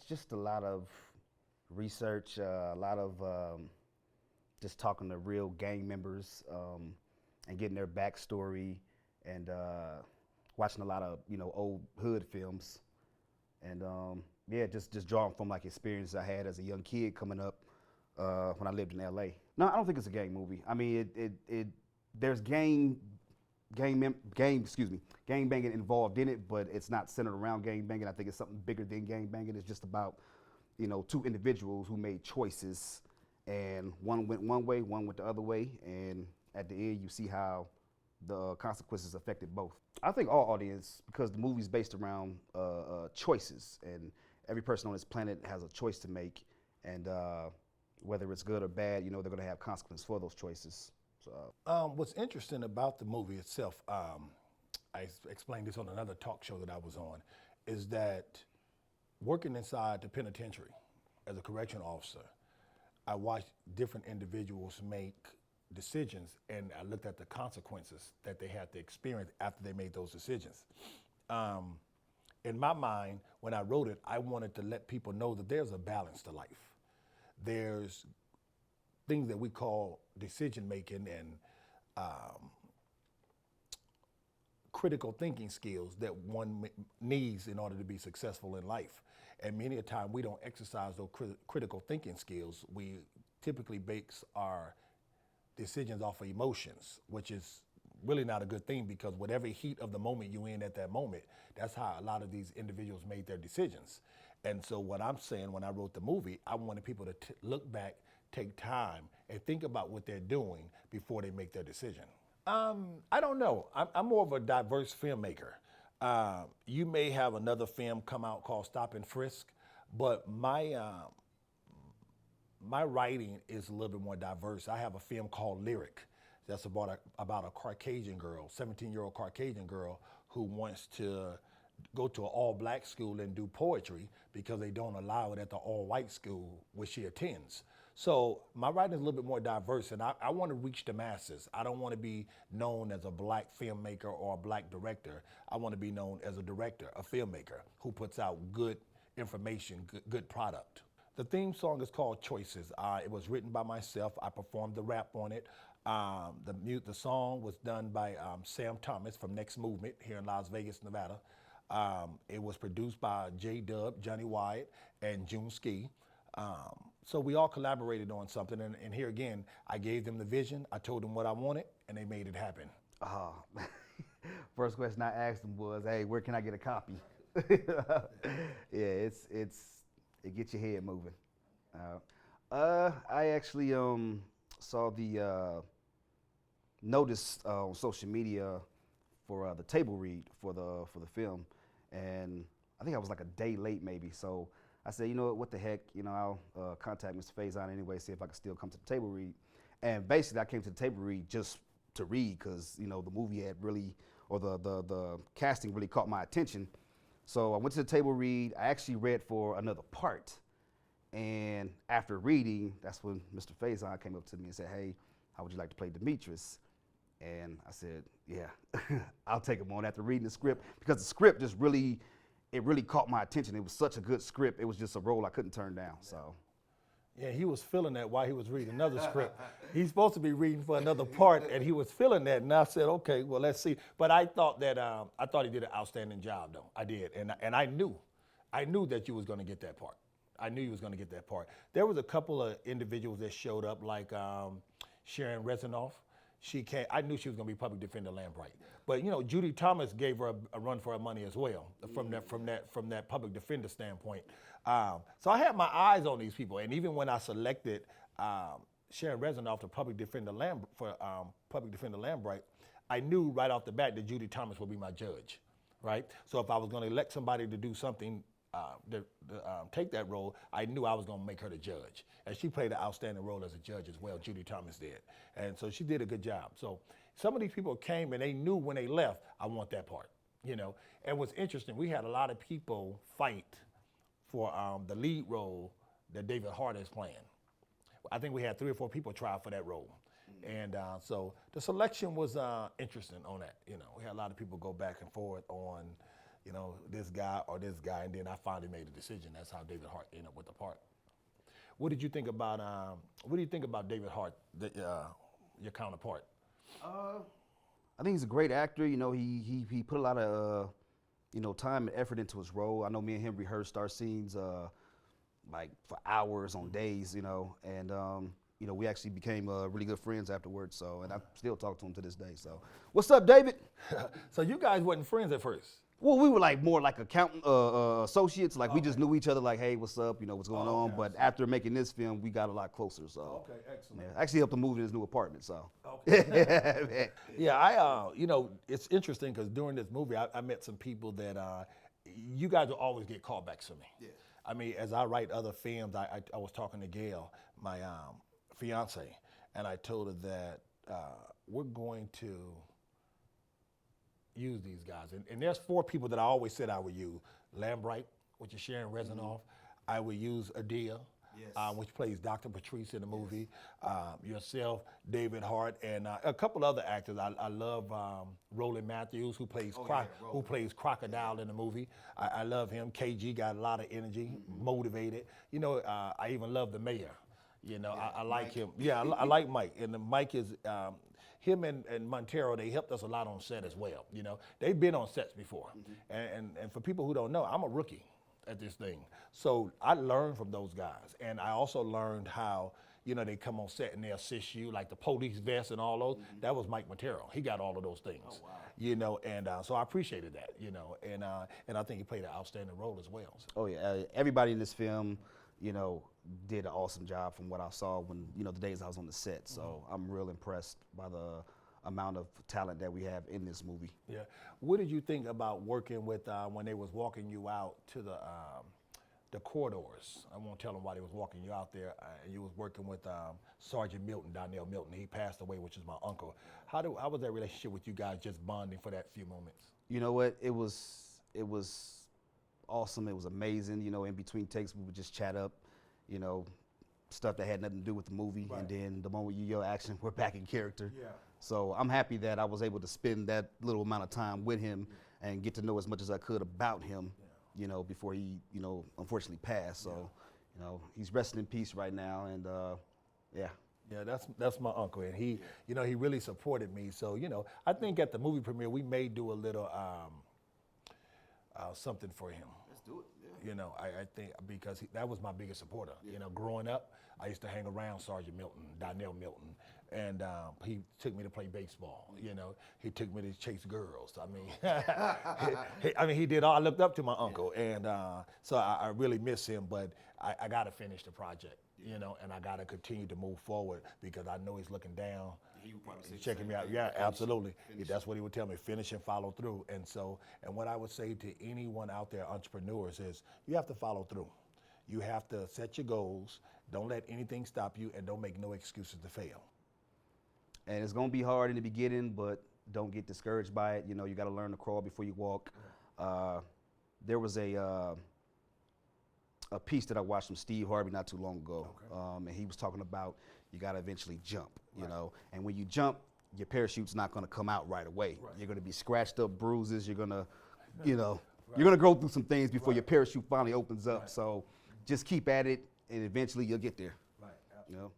Just a lot of research, a lot of just talking to real gang members and getting their backstory, and watching a lot of old hood films, and yeah, just drawing from like experiences I had as a young kid coming up when I lived in L.A. No, I don't think it's a gang movie. I mean, it there's gang banging involved in it, but it's not centered around gang banging. I think it's something bigger than gang banging. It's just about two individuals who made choices, and one went one way, one went the other way, and at the end you see how the consequences affected both. I think all audience, because the movie's based around choices, and every person on this planet has a choice to make, and whether it's good or bad, they're going to have consequences for those choices. So, What's interesting about the movie itself, I explained this on another talk show that I was on, is that working inside the penitentiary as a correctional officer, I watched different individuals make decisions, and I looked at the consequences that they had to experience after they made those decisions. In my mind, when I wrote it, I wanted to let people know that there's a balance to life. There's things that we call decision making and critical thinking skills that one needs in order to be successful in life. And many a time we don't exercise those critical thinking skills. We typically base our decisions off of emotions, which is really not a good thing, because whatever heat of the moment you're in at that moment, that's how a lot of these individuals made their decisions. And so what I'm saying, when I wrote the movie, I wanted people to look back, take time, and think about what they're doing before they make their decision. I don't know. I'm more of a diverse filmmaker. You may have another film come out called Stop and Frisk, but my writing is a little bit more diverse. I have a film called Lyric that's about a Caucasian girl, 17-year-old Caucasian girl, who wants to go to an all-black school and do poetry because they don't allow it at the all-white school where she attends. So my writing is a little bit more diverse, and I want to reach the masses. I don't want to be known as a black filmmaker or a black director. I want to be known as a director, a filmmaker who puts out good information, good product. The theme song is called Choices. It was written by myself. I performed the rap on it. The song was done by Sam Thomas from Next Movement here in Las Vegas, Nevada. It was produced by J-Dub, Johnny Wyatt, and June Ski. So we all collaborated on something, and here again, I gave them the vision, I told them what I wanted, and they made it happen. First question I asked them was, "Hey, where can I get a copy?" Yeah, it gets your head moving. I actually saw the notice on social media for the table read for the film, and I think I was like a day late maybe. So I said, what the heck, I'll contact Mr. Faison anyway, see if I can still come to the table read. And basically, I came to the table read just to read, because the movie had really, or the casting really caught my attention. So I went to the table read. I actually read for another part, and after reading, that's when Mr. Faison came up to me and said, "Hey, how would you like to play Demetrius?" And I said, "Yeah, I'll take him on," after reading the script, because the script just really caught my attention. It was such a good script. It was just a role I couldn't turn down. So, yeah, he was feeling that while he was reading another script. He's supposed to be reading for another part, and he was feeling that. And I said, "Okay, well, let's see." But I thought he did an outstanding job, though. I did, and I knew that you was going to get that part. I knew you was going to get that part. There was a couple of individuals that showed up, like Sharon Resinoff. She came. I knew she was going to be public defender Lambright. But Judy Thomas gave her a run for her money as well, from that public defender standpoint. So I had my eyes on these people, and even when I selected Sharon Resinoff to public defender Lambright, I knew right off the bat that Judy Thomas would be my judge, right? So if I was going to elect somebody to do something, take that role, I knew I was going to make her the judge. And she played an outstanding role as a judge as well, Judy Thomas did. And so she did a good job. So some of these people came and they knew when they left, I want that part, And what's interesting, we had a lot of people fight for the lead role that David Hart is playing. I think we had 3 or 4 people try for that role. And so the selection was interesting on that. We had a lot of people go back and forth on you know, this guy or this guy, and then I finally made a decision. That's how David Hart ended up with the part. What did you think about David Hart, your counterpart? I think he's a great actor. You know, he put a lot of time and effort into his role. I know me and him rehearsed our scenes like for hours on days. You know, and we actually became really good friends afterwards. So, and I still talk to him to this day. So, what's up, David? So you guys wasn't friends at first? Well, we were like more like accountant associates. Like we just knew each other. Like, hey, what's up? You know, what's going on? But after making this film, we got a lot closer. So, okay, excellent. Yeah, I actually helped him move in his new apartment. So, okay. Yeah, it's interesting because during this movie, I met some people that you guys will always get callbacks to me. Yeah. I mean, as I write other films, I was talking to Gail, my fiance, and I told her that we're going to use these guys. And there's 4 people that I always said I would use. Lambright, which is Sharon Rezanoff. I would use Adia, which plays Dr. Patrice in the movie. Yourself, David Hart, and a couple other actors. I love Roland Matthews, who plays Crocodile in the movie. I love him. KG got a lot of energy, motivated. You know, I even love the mayor. You know, I like Mike. Him. Yeah, I like Mike. And Mike is, him and Montero, they helped us a lot on set as well. You know, they've been on sets before. And for people who don't know, I'm a rookie at this thing. So I learned from those guys. And I also learned how, you know, they come on set and they assist you, like the police vest and all those. That was Mike Montero. He got all of those things. Oh, wow. You know, and so I appreciated that, you know, and I think he played an outstanding role as well. So. Oh, yeah. Everybody in this film, you know, did an awesome job from what I saw when, you know, the days I was on the set. So I'm real impressed by the amount of talent that we have in this movie. Yeah. What did you think about working with, when they was walking you out to the corridors? I won't tell them why they was walking you out there. You was working with Sergeant Milton, Donnell Milton. He passed away, which is my uncle. How was that relationship with you guys just bonding for that few moments? You know what? It was awesome. It was amazing. You know, in between takes, we would just chat up, you know, stuff that had nothing to do with the movie. Right. And then the moment you yell action, we're back in character. Yeah. So I'm happy that I was able to spend that little amount of time with him and get to know as much as I could about him, you know, before he, you know, unfortunately passed. So, you know, he's resting in peace right now. And yeah. Yeah, that's my uncle, and he, you know, he really supported me. So, you know, I think at the movie premiere we may do a little something for him. Let's do it. Yeah. You know, I think because that was my biggest supporter. Yeah. You know, growing up, I used to hang around Sergeant Milton, Donnell Milton, and he took me to play baseball. You know, he took me to chase girls. I mean, he did all. I looked up to my uncle, and so I really miss him. But I got to finish the project. You know, and I got to continue to move forward because I know he's looking down, he's checking me out. Yeah, absolutely. That's what he would tell me, finish and follow through. And so, and what I would say to anyone out there, entrepreneurs, is you have to follow through. You have to set your goals. Don't let anything stop you, and don't make no excuses to fail. And it's going to be hard in the beginning, but don't get discouraged by it. You know, you got to learn to crawl before you walk. There was a piece that I watched from Steve Harvey not too long ago, and he was talking about you got to eventually jump, you know, and when you jump, your parachute's not going to come out right away. Right. You're going to be scratched up, bruises. You're going to, you know, you're going to go through some things before your parachute finally opens up. So just keep at it, and eventually you'll get there. Right. Absolutely. You know.